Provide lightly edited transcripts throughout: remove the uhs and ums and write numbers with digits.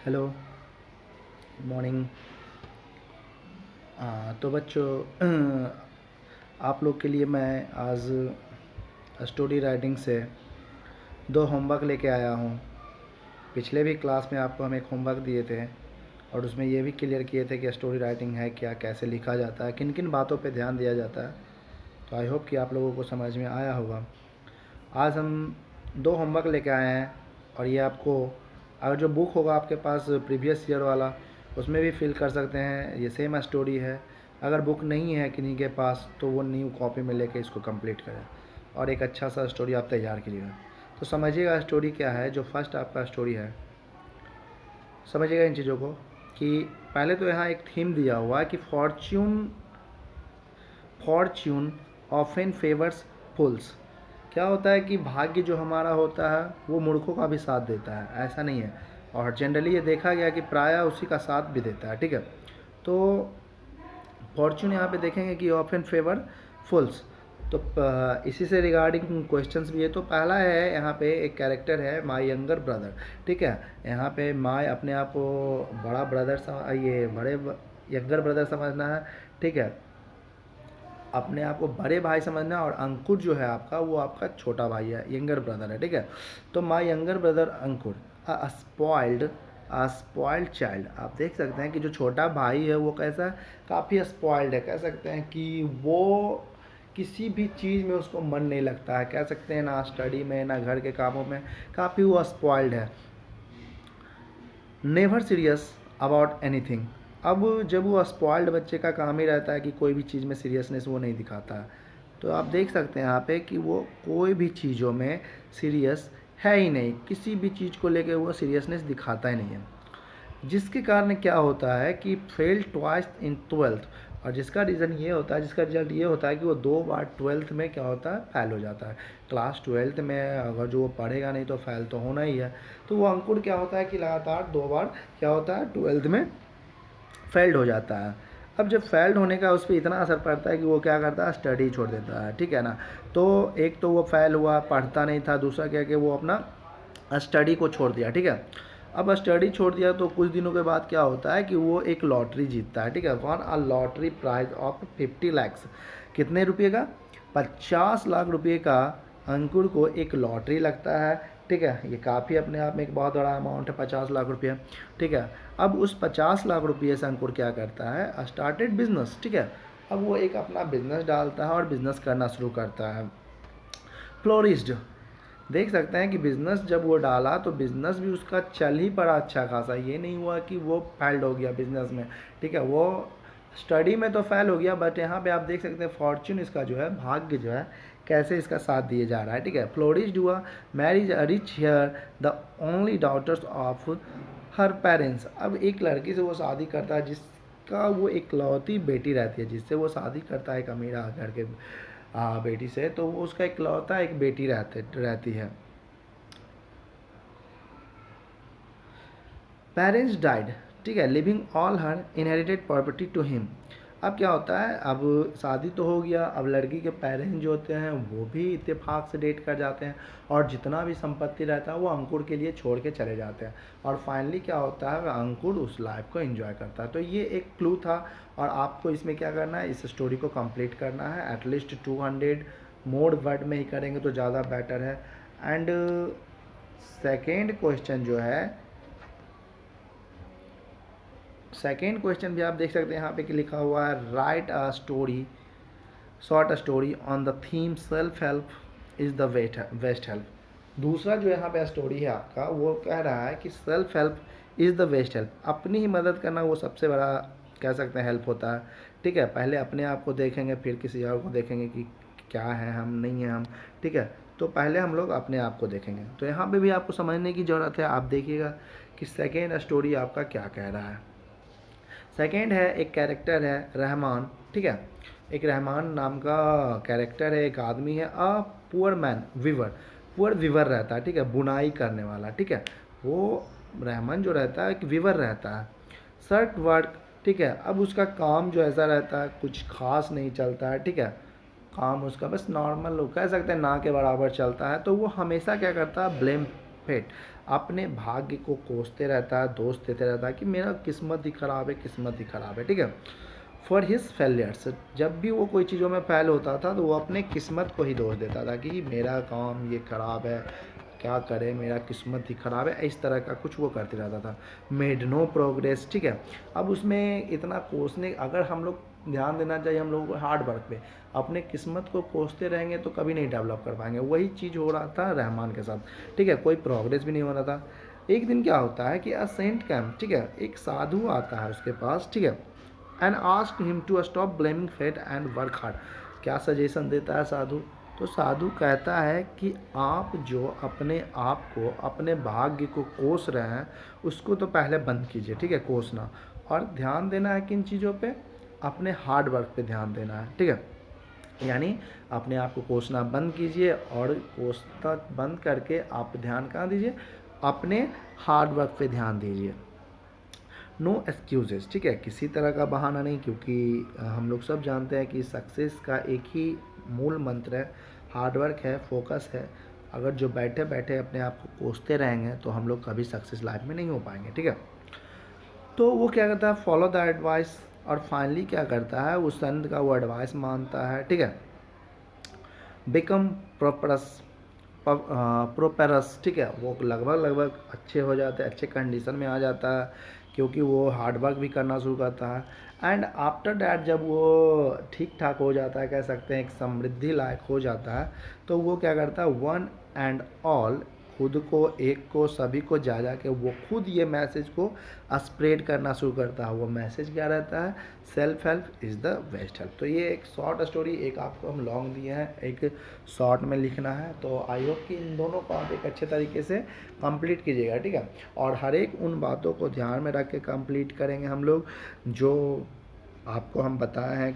Hello, good morning. तो बच्चों आप लोग के लिए मैं आज स्टोरी राइटिंग से दो होमवर्क लेके आया हूँ। पिछले भी क्लास में आपको हम एक होमवर्क दिए थे और उसमें ये भी क्लियर किए थे कि स्टोरी राइटिंग है क्या, कैसे लिखा जाता है, किन किन बातों पे ध्यान दिया जाता है। तो आई होप कि आप लोगों को समझ में आया होगा। आज हम दो होमवर्क लेके आए हैं और ये आपको, अगर जो बुक होगा आपके पास प्रीवियस ईयर वाला, उसमें भी फिल कर सकते हैं। ये सेम स्टोरी है। अगर बुक नहीं है किन्हीं के पास तो वो न्यू कॉपी में लेके इसको कंप्लीट करें और एक अच्छा सा स्टोरी आप तैयार कीजिएगा। तो समझिएगा स्टोरी क्या है। जो फर्स्ट आपका स्टोरी है, समझिएगा इन चीज़ों को कि पहले तो यहाँ एक थीम दिया हुआ है कि फॉर्च्यून फॉर्च्यून ऑफन फेवर्स फूल्स। क्या होता है कि भाग्य जो हमारा होता है वो मूर्खों का भी साथ देता है, ऐसा नहीं है। और जनरली ये देखा गया कि प्रायः उसी का साथ भी देता है, ठीक है। तो फॉर्च्यून यहाँ पे देखेंगे कि ऑफन फेवर फुल्स। तो इसी से रिगार्डिंग क्वेश्चंस भी है। तो पहला है यहाँ पे एक कैरेक्टर है माय यंगर ब्रदर, ठीक है। यहाँ पे माय अपने आप को बड़ा ब्रदर ये बड़े यंगर ब्रदर समझना है, ठीक है। अपने आप को बड़े भाई समझना। और अंकुर जो है आपका, वो आपका छोटा भाई है, यंगर ब्रदर है, ठीक है। तो my younger brother Ankur spoiled child. आप देख सकते हैं कि जो छोटा भाई है वो कैसा, काफ़ी स्पॉइल्ड है। कह सकते हैं कि वो किसी भी चीज़ में उसको मन नहीं लगता है, कह सकते हैं, ना स्टडी में ना घर के कामों में, काफ़ी वो स्पॉइल्ड है। Never serious about anything. अब जब वो स्पॉइल्ड बच्चे का काम ही रहता है कि कोई भी चीज़ में सीरियसनेस वो नहीं दिखाता है। तो आप देख सकते हैं यहाँ पे कि वो कोई भी चीज़ों में सीरियस है ही नहीं, किसी भी चीज़ को लेके वो सीरियसनेस दिखाता ही नहीं है। जिसके कारण क्या होता है कि फेल ट्वाइस इन ट्वेल्थ। और जिसका रीज़न ये होता है, जिसका रिजल्ट ये होता है कि वो 2 बार ट्वेल्थ में क्या होता है, फेल हो जाता है। क्लास ट्वेल्थ में अगर जो वो पढ़ेगा नहीं तो फेल तो होना ही है। तो वो अंकुर क्या होता है कि लगातार 2 बार क्या होता है, ट्वेल्थ में फेल्ड हो जाता है। अब जब फेल्ड होने का उस पर इतना असर पड़ता है कि वो क्या करता है, स्टडी छोड़ देता है, ठीक है ना। तो एक तो वो फेल हुआ, पढ़ता नहीं था, दूसरा क्या कि वो अपना स्टडी को छोड़ दिया, ठीक है। अब स्टडी छोड़ दिया तो कुछ दिनों के बाद क्या होता है कि वो एक लॉटरी जीतता है, ठीक है। Won a lottery prize of 50 lakhs. कितने रुपये का, 50 लाख रुपये का अंकुर को एक लॉटरी लगता है, ठीक है। ये काफ़ी अपने आप में एक बहुत बड़ा अमाउंट है, 50 लाख रुपये, ठीक है। अब उस 50 लाख रुपये से अंकुर क्या करता है, स्टार्टेड बिजनेस, ठीक है। अब वो एक अपना बिजनेस डालता है और बिजनेस करना शुरू करता है। फ्लोरिस्ड। देख सकते हैं कि बिज़नेस जब वो डाला तो बिज़नेस भी उसका चल ही पड़ा अच्छा खासा। ये नहीं हुआ कि वो फेल्ड हो गया बिज़नेस में, ठीक है। वो स्टडी में तो फेल हो गया, बट यहाँ पे आप देख सकते हैं फॉर्च्यून इसका जो है, भाग्य जो है कैसे इसका साथ दिए जा रहा है, ठीक है। फ्लोरिस्ड हुआ, marriage a rich heir the only daughters of her parents. अब एक लड़की से वो शादी करता है जिसका वो इकलौती बेटी रहती है, जिससे वो शादी करता है एक अमीर घर के बेटी से। तो वो उसका इकलौता एक बेटी रहती है। पेरेंट्स डाइड, ठीक है, leaving all her inherited property to him. अब क्या होता है, अब शादी तो हो गया, अब लड़की के पेरेंट्स जो होते हैं वो भी इत्तेफाक से डेट कर जाते हैं और जितना भी संपत्ति रहता है वो अंकुर के लिए छोड़ के चले जाते हैं। और फाइनली क्या होता है, अंकुर उस लाइफ को एंजॉय करता है। तो ये एक क्लू था और आपको इसमें क्या करना है, इस स्टोरी को कंप्लीट करना है। एटलीस्ट 200 मोर वर्ड में ही करेंगे तो ज़्यादा बेटर है। एंड सेकेंड क्वेश्चन जो है, सेकेंड क्वेश्चन भी आप देख सकते हैं यहाँ पे कि लिखा हुआ है right a story, short story on the theme self help is the best help. दूसरा जो यहाँ पे स्टोरी है आपका, वो कह रहा है कि self help is the best help. अपनी ही मदद करना वो सबसे बड़ा कह सकते हैं हेल्प होता है, ठीक है। पहले अपने आप को देखेंगे फिर किसी और को देखेंगे कि क्या है हम, नहीं है हम, ठीक है। तो पहले हम लोग अपने आप को देखेंगे। तो यहाँ पे भी आपको समझने की ज़रूरत है। आप देखिएगा कि सेकेंड स्टोरी आपका क्या कह रहा है। सेकेंड है, एक कैरेक्टर है रहमान, ठीक है। एक रहमान नाम का कैरेक्टर है, एक आदमी है, अ पुअर मैन विवर। पुअर विवर रहता है, ठीक है, बुनाई करने वाला, ठीक है। वो रहमान जो रहता है एक विवर रहता है, शर्ट वर्क, ठीक है। अब उसका काम जो ऐसा रहता है, कुछ खास नहीं चलता है, ठीक है। काम उसका बस नॉर्मल कह सकते हैं ना के बराबर चलता है। तो वो हमेशा क्या करता है, फेट, अपने भाग्य को कोसते रहता है, दोष देते रहता है कि मेरा किस्मत ही खराब है, किस्मत ही खराब है, ठीक है। फॉर हिज फेलियर्स, जब भी वो कोई चीज़ों में फेल होता था तो वो अपने किस्मत को ही दोष देता था कि मेरा काम ये खराब है, क्या करे, मेरा किस्मत ही ख़राब है, इस तरह का कुछ वो करते रहता था। मेड नो प्रोग्रेस, ठीक है। अब उसमें इतना कोसने, अगर हम लोग ध्यान देना चाहिए हम लोगों को हार्ड वर्क पे, अपने किस्मत को कोसते रहेंगे तो कभी नहीं डेवलप कर पाएंगे। वही चीज़ हो रहा था रहमान के साथ, ठीक है, कोई प्रोग्रेस भी नहीं हो रहा था। एक दिन क्या होता है कि अ सेंट कैम्प, ठीक है, एक साधु आता है उसके पास, ठीक है, and ask him to stop blaming fate and work hard. क्या सजेशन देता है साधु? तो साधु कहता है कि आप जो अपने आप को, अपने भाग्य को कोस रहे हैं, उसको तो पहले बंद कीजिए, ठीक है, कोसना, और ध्यान देना है किन चीज़ों पे? अपने हार्ड वर्क पे ध्यान देना है, ठीक है। यानी अपने आप को कोसना बंद कीजिए और कोसना बंद करके आप ध्यान कहाँ दीजिए? अपने हार्ड वर्क पे ध्यान दीजिए। नो एक्सक्यूजेस, ठीक है, किसी तरह का बहाना नहीं, क्योंकि हम लोग सब जानते हैं कि सक्सेस का एक ही मूल मंत्र है, हार्डवर्क है, फोकस है। अगर जो बैठे बैठे अपने आप को कोसते रहेंगे तो हम लोग कभी सक्सेस लाइफ में नहीं हो पाएंगे, ठीक है। तो वो क्या करता है? फॉलो द एडवाइस, और फाइनली क्या करता है? उस संत का वो एडवाइस मानता है, ठीक है। बिकम प्रोपरस, प्रोपेरस, ठीक है, वो लगभग लगभग अच्छे हो जाते हैं, अच्छे कंडीशन में आ जाता है, क्योंकि वो हार्ड वर्क भी करना शुरू करता है। एंड आफ्टर डैट जब वो ठीक ठाक हो जाता है, कह सकते हैं एक समृद्धि लायक हो जाता है, तो वो क्या करता है? वन एंड ऑल, खुद को, एक को, सभी को जा जा के वो खुद ये मैसेज को स्प्रेड करना शुरू करता है। वो मैसेज क्या रहता है? Self help is the best help. तो ये एक शॉर्ट स्टोरी, एक आपको हम लॉन्ग दिए हैं, एक शॉर्ट में लिखना है। तो आई होप कि इन दोनों को आप एक अच्छे तरीके से कंप्लीट कीजिएगा, ठीक है। और हर एक उन बातों को ध्यान में रख के कंप्लीट करेंगे हम लोग, जो आपको हम बताए हैं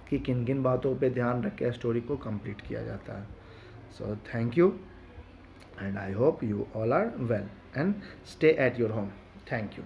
कि किन किन बातों पे ध्यान रख के स्टोरी को कंप्लीट किया जाता है। So thank you, and I hope you all are well and stay at your home. Thank you.